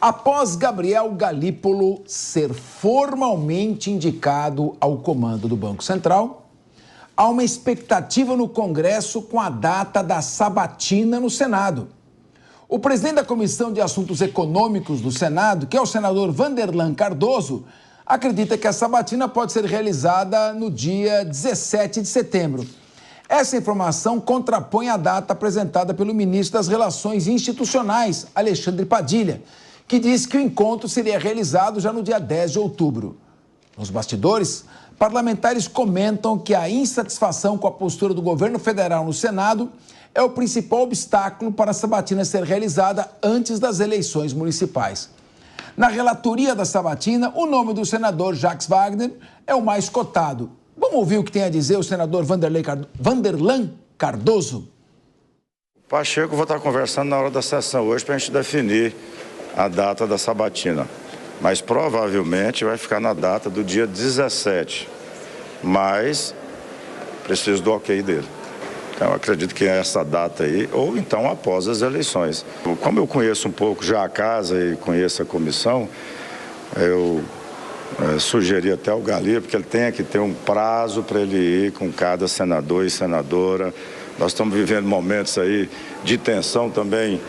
Após Gabriel Galípolo ser formalmente indicado ao comando do Banco Central, há uma expectativa no Congresso com a data da sabatina no Senado. O presidente da Comissão de Assuntos Econômicos do Senado, que é o senador Vanderlan Cardoso, acredita que a sabatina pode ser realizada no dia 17 de setembro. Essa informação contrapõe a data apresentada pelo ministro das Relações Institucionais, Alexandre Padilha, que disse que o encontro seria realizado já no dia 10 de outubro. Nos bastidores, parlamentares comentam que a insatisfação com a postura do governo federal no Senado é o principal obstáculo para a sabatina ser realizada antes das eleições municipais. Na relatoria da sabatina, o nome do senador Jacques Wagner é o mais cotado. Vamos ouvir o que tem a dizer o senador Vanderlan Cardoso. Pacheco, vou estar conversando na hora da sessão hoje para a gente definir a data da sabatina, mas provavelmente vai ficar na data do dia 17, mas preciso do ok dele. Então, eu acredito que é essa data aí, ou então após as eleições. Como eu conheço um pouco já a casa e conheço a comissão, eu sugeri até ao Galípolo que ele tenha que ter um prazo para ele ir com cada senador e senadora. Nós estamos vivendo momentos aí de tensão também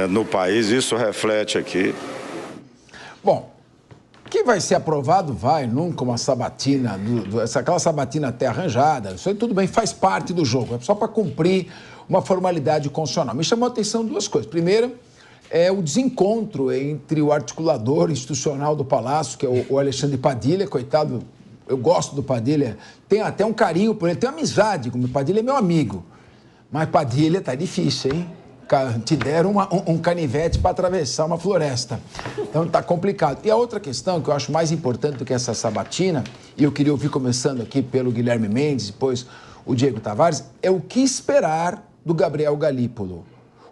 no país, isso reflete aqui. Bom, que vai ser aprovado, vai, nunca uma sabatina, aquela sabatina até arranjada, isso aí tudo bem, faz parte do jogo, é só para cumprir uma formalidade constitucional. Me chamou a atenção duas coisas. Primeiro, é o desencontro entre o articulador institucional do Palácio, que é o Alexandre Padilha, coitado, eu gosto do Padilha, tenho até um carinho por ele, tenho amizade com o Padilha, é meu amigo, mas Padilha tá difícil, hein? Te deram um canivete para atravessar uma floresta. Então tá complicado. E a outra questão que eu acho mais importante do que essa sabatina, e eu queria ouvir começando aqui pelo Guilherme Mendes, depois o Diego Tavares, é o que esperar do Gabriel Galípolo.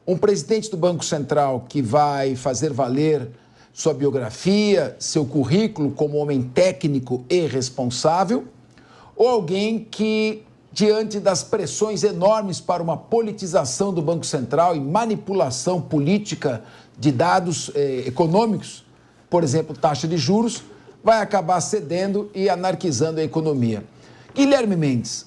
Um presidente do Banco Central que vai fazer valer sua biografia, seu currículo como homem técnico e responsável, ou alguém que, diante das pressões enormes para uma politização do Banco Central e manipulação política de dados econômicos, por exemplo, taxa de juros, vai acabar cedendo e anarquizando a economia. Guilherme Mendes,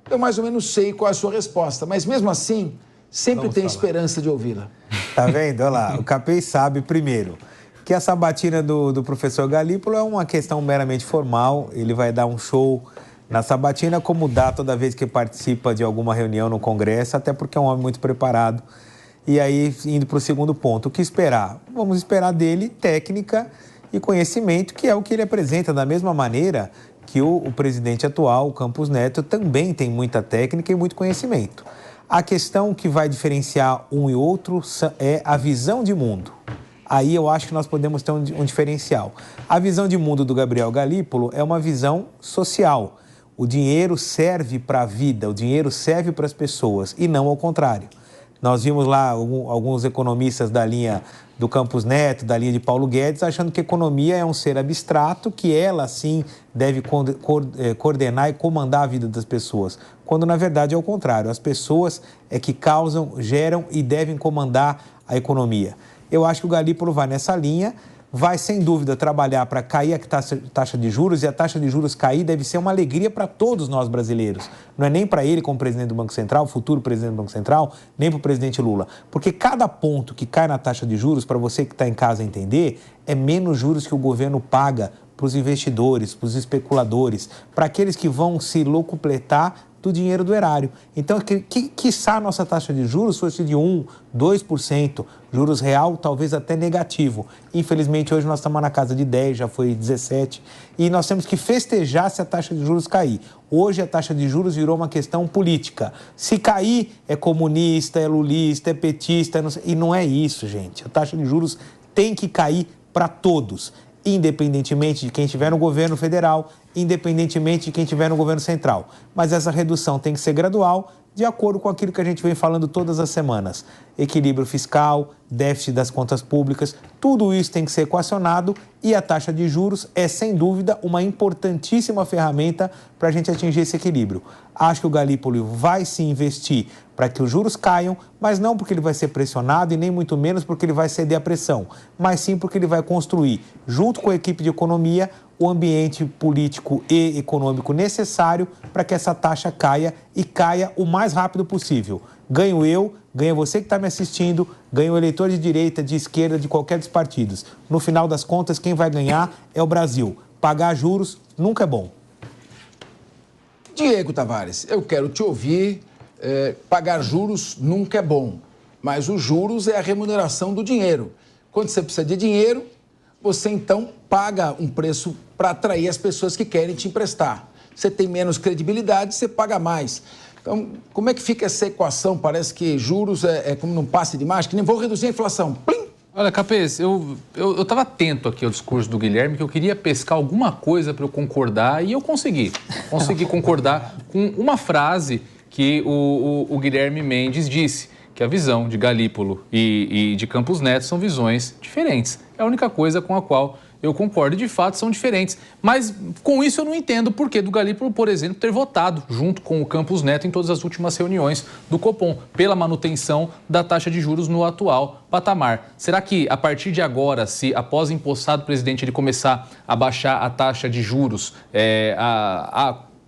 eu mais ou menos sei qual é a sua resposta, mas mesmo assim, sempre tenho esperança de ouvi-la. Tá vendo? Olha lá, o Capês sabe, primeiro, que a sabatina do professor Galípolo é uma questão meramente formal, ele vai dar um show na sabatina, como dá toda vez que participa de alguma reunião no Congresso, até porque é um homem muito preparado. E aí, indo para o segundo ponto, o que esperar? Vamos esperar dele técnica e conhecimento, que é o que ele apresenta, da mesma maneira que o presidente atual, o Campos Neto, também tem muita técnica e muito conhecimento. A questão que vai diferenciar um e outro é a visão de mundo. Aí eu acho que nós podemos ter um diferencial. A visão de mundo do Gabriel Galípolo é uma visão social. O dinheiro serve para a vida, o dinheiro serve para as pessoas e não ao contrário. Nós vimos lá alguns economistas da linha do Campos Neto, da linha de Paulo Guedes, achando que a economia é um ser abstrato, que ela, sim, deve coordenar e comandar a vida das pessoas, quando, na verdade, é o contrário. As pessoas é que causam, geram e devem comandar a economia. Eu acho que o Galípolo vai nessa linha, vai, sem dúvida, trabalhar para cair a taxa de juros, e a taxa de juros cair deve ser uma alegria para todos nós brasileiros. Não é nem para ele como presidente do Banco Central, futuro presidente do Banco Central, nem para o presidente Lula. Porque cada ponto que cai na taxa de juros, para você que está em casa entender, é menos juros que o governo paga para os investidores, para os especuladores, para aqueles que vão se locupletar do dinheiro do erário. Então, quiçá a nossa taxa de juros fosse de 1%, 2%, juros real, talvez até negativo. Infelizmente, hoje nós estamos na casa de 10%, já foi 17%, e nós temos que festejar se a taxa de juros cair. Hoje a taxa de juros virou uma questão política. Se cair, é comunista, é lulista, é petista, e não é isso, gente. A taxa de juros tem que cair para todos, independentemente de quem estiver no governo federal, independentemente de quem estiver no governo central. Mas essa redução tem que ser gradual, de acordo com aquilo que a gente vem falando todas as semanas. Equilíbrio fiscal, déficit das contas públicas, tudo isso tem que ser equacionado e a taxa de juros é, sem dúvida, uma importantíssima ferramenta para a gente atingir esse equilíbrio. Acho que o Galípolo vai se investir para que os juros caiam, mas não porque ele vai ser pressionado e nem muito menos porque ele vai ceder à pressão, mas sim porque ele vai construir, junto com a equipe de economia, o ambiente político e econômico necessário para que essa taxa caia e caia o mais rápido possível. Ganho eu, ganha você que está me assistindo, ganha o eleitor de direita, de esquerda, de qualquer dos partidos. No final das contas, quem vai ganhar é o Brasil. Pagar juros nunca é bom. Diego Tavares, eu quero te ouvir. Pagar juros nunca é bom, mas os juros é a remuneração do dinheiro. Quando você precisa de dinheiro, você então paga um preço para atrair as pessoas que querem te emprestar. Você tem menos credibilidade, você paga mais. Então, como é que fica essa equação? Parece que juros é como num passe de mágica, nem vou reduzir a inflação. Plim! Olha, Capês, eu estava atento aqui ao discurso do Guilherme, que eu queria pescar alguma coisa para eu concordar, e eu consegui. Consegui concordar com uma frase que o Guilherme Mendes disse, que a visão de Galípolo e de Campos Neto são visões diferentes. É a única coisa com a qual eu concordo, de fato são diferentes. Mas com isso eu não entendo o porquê do Galípolo, por exemplo, ter votado junto com o Campos Neto em todas as últimas reuniões do Copom, pela manutenção da taxa de juros no atual patamar. Será que a partir de agora, se após empossado o presidente ele começar a baixar a taxa de juros,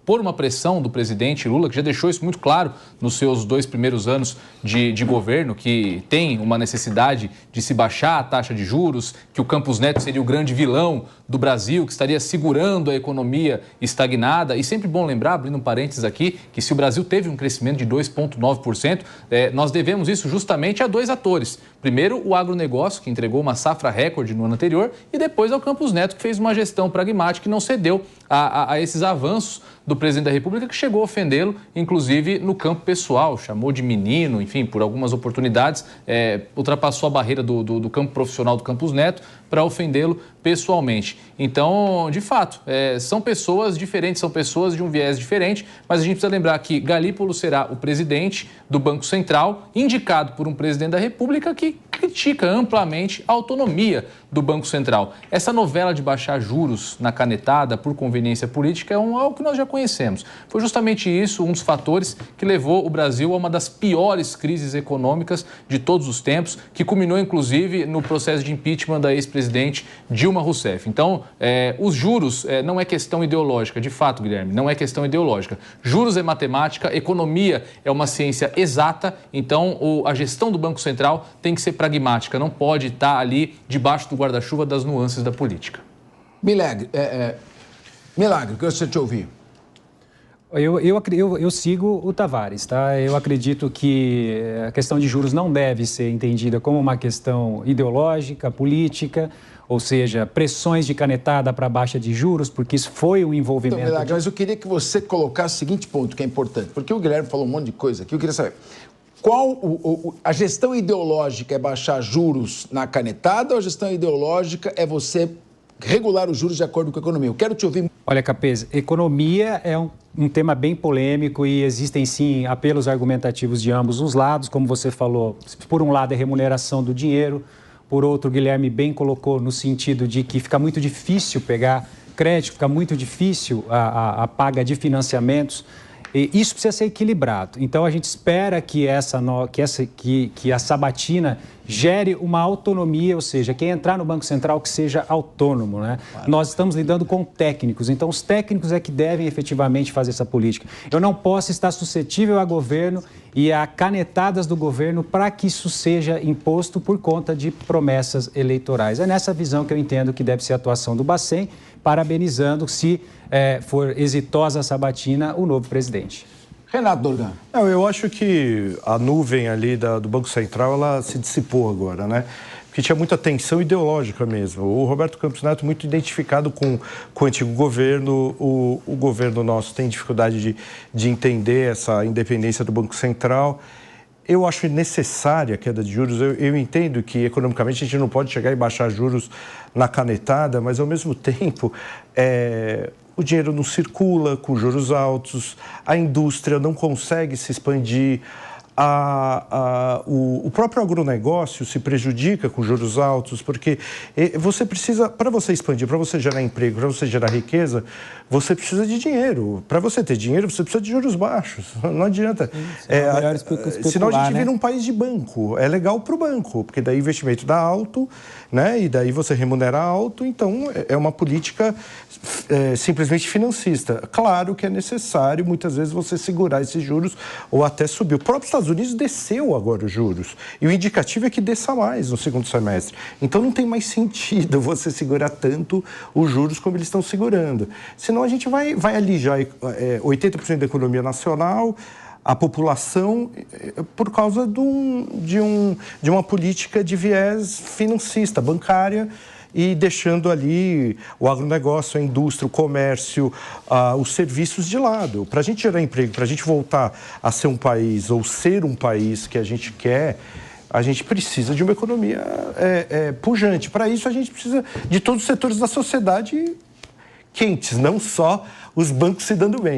por uma pressão do presidente Lula, que já deixou isso muito claro nos seus 2 primeiros anos de governo, que tem uma necessidade de se baixar a taxa de juros, que o Campos Neto seria o grande vilão do Brasil, que estaria segurando a economia estagnada. E sempre bom lembrar, abrindo um parênteses aqui, que se o Brasil teve um crescimento de 2,9%, nós devemos isso justamente a 2 atores. Primeiro, o agronegócio, que entregou uma safra recorde no ano anterior, e depois ao Campos Neto, que fez uma gestão pragmática e não cedeu a esses avanços do presidente da República, que chegou a ofendê-lo, inclusive no campo pessoal, chamou de menino, enfim, por algumas oportunidades, ultrapassou a barreira do campo profissional do Campos Neto para ofendê-lo pessoalmente. Então, de fato, são pessoas diferentes, são pessoas de um viés diferente, mas a gente precisa lembrar que Galípolo será o presidente do Banco Central, indicado por um presidente da República que critica amplamente a autonomia do Banco Central. Essa novela de baixar juros na canetada por conveniência política é algo que nós já conhecemos. Foi justamente isso um dos fatores que levou o Brasil a uma das piores crises econômicas de todos os tempos, que culminou inclusive no processo de impeachment da ex-presidente Dilma Rousseff. Então, os juros não é questão ideológica, de fato, Guilherme, não é questão ideológica. Juros é matemática, economia é uma ciência exata, então a gestão do Banco Central tem que ser pragmática, não pode estar ali debaixo do guarda-chuva das nuances da política. Milagre, que eu sei te ouvir. Eu sigo o Tavares, tá? Eu acredito que a questão de juros não deve ser entendida como uma questão ideológica, política, ou seja, pressões de canetada para baixa de juros, porque isso foi um envolvimento... Então, Milagre, mas eu queria que você colocasse o seguinte ponto, que é importante, porque o Guilherme falou um monte de coisa aqui, eu queria saber... Qual a gestão ideológica é baixar juros na canetada ou a gestão ideológica é você regular os juros de acordo com a economia? Eu quero te ouvir. Olha, Capês, economia é um tema bem polêmico e existem, sim, apelos argumentativos de ambos os lados. Como você falou, por um lado é remuneração do dinheiro, por outro, o Guilherme bem colocou no sentido de que fica muito difícil pegar crédito, fica muito difícil a paga de financiamentos. E isso precisa ser equilibrado. Então, a gente espera que a sabatina gere uma autonomia, ou seja, quem entrar no Banco Central que seja autônomo, né? Claro. Nós estamos lidando com técnicos, então os técnicos é que devem efetivamente fazer essa política. Eu não posso estar suscetível a governo e a canetadas do governo para que isso seja imposto por conta de promessas eleitorais. É nessa visão que eu entendo que deve ser a atuação do Bacen, parabenizando, se for exitosa a sabatina, o novo presidente. Renato Dorgan. Eu acho que a nuvem ali do Banco Central, ela se dissipou agora, né? Porque tinha muita tensão ideológica mesmo. O Roberto Campos Neto muito identificado com o antigo governo, o governo nosso tem dificuldade de entender essa independência do Banco Central. Eu acho necessária a queda de juros. Eu entendo que, economicamente, a gente não pode chegar e baixar juros na canetada, mas, ao mesmo tempo, o dinheiro não circula com juros altos, a indústria não consegue se expandir, o próprio agronegócio se prejudica com juros altos, porque você precisa, para você expandir, para você gerar emprego, para você gerar riqueza, você precisa de dinheiro. Para você ter dinheiro, você precisa de juros baixos. Não adianta. Senão a gente vira um país de banco. É legal para o banco, porque daí o investimento dá alto, né? E daí você remunera alto. Então, é uma política simplesmente financista. Claro que é necessário, muitas vezes, você segurar esses juros ou até subir. O próprio Estados Unidos desceu agora os juros. E o indicativo é que desça mais no segundo semestre. Então, não tem mais sentido você segurar tanto os juros como eles estão segurando. Senão, a gente vai alijar 80% da economia nacional, a população, por causa de uma política de viés financista, bancária, e deixando ali o agronegócio, a indústria, o comércio, os serviços de lado. Para a gente gerar emprego, para a gente voltar a ser um país, ou ser um país que a gente quer, a gente precisa de uma economia pujante. Para isso, a gente precisa de todos os setores da sociedade quentes, não só os bancos se dando bem.